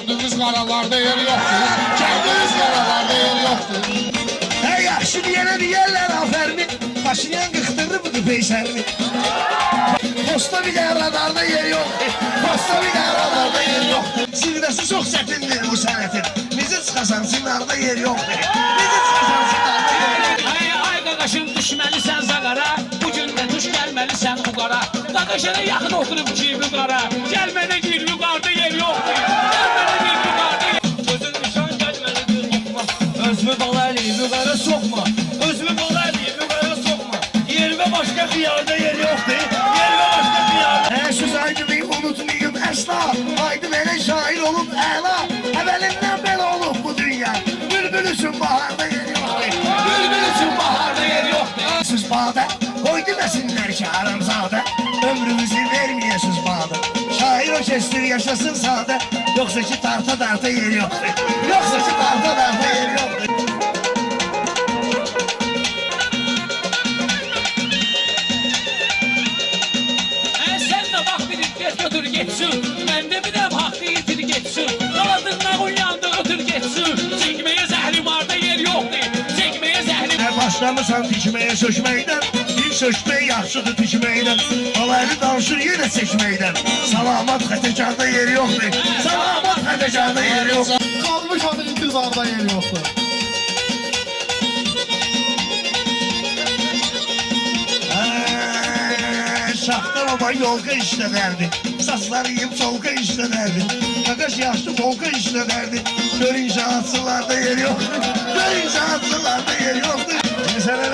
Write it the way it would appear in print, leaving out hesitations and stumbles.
Kendimiz qaralarda yer yoxdur. Kendimiz qaralarda yer yoxdur. Hey yaxşı diyene diyerler aferin. Paşinyan kıktırdı mı peşerini? Posta bile radarda yer yok. Posta bile radarda yer yok. Zirvesi çok çetindir bu senetin. Bizi çıkasan sinarda yer yok. Bizi çıkasan sinarda yer yok. Ay qaqaşım düşməlisən zaqara, bu gün də düş gəlməlisən bu qara. Qaqaşına yaxın oturub ki yuqara, gəlmənə gir yuqarda yer yoxdur. Gəlmənə gir yuqarda yer. Gözün nişan gəlməlidir hopma, özümü bala eləyib yuqara sokma. Özümü bala eləyib yuqara sokma. Yerimə başqa xiyarda yer yoxdur. Yerimə başqa xiyarda. Şu saygıyı unutmayayım asla. Haydi bana şair olup ela. Evvelinden beri olup bu dünya. Bülbülüsün baharda yer yok. Bülbülüsün baharda yer yok. Siz bağda koy demesinler ki haramzade. Ömrümüzü vermeyesiz bağda. Şair o kestir yaşasın sade. Yoksa ki tarta tarta yer yok. Yoksa ki tarta tarta yer yok. Sən də bax bir iddiət götür getsin. Mən də biləm haqqı itir getsin. Qaladından uyandı ötür getsin. Çəkməyə zəhrim arda yer yoxdur. Çəkməyə zəhrim. Her başlamışsan dikmeye sökmeyden. Bir sökmeyi yaxşıdır dikmeyden. Alaylı danışır yine seçmeyden. Salamat xətekarda yeri yoktur. Salamat xətekarda yeri yoktur. Kalmış adı intizarda yer yoxdur. Şahtar baba yolga işlederdi. Saçları yiyip solga işlederdi. Kakaş yaşlı volga işlederdi. Gör inşaatçılarda yer yoktu. Gör inşaatçılarda yer yoktu. Mesela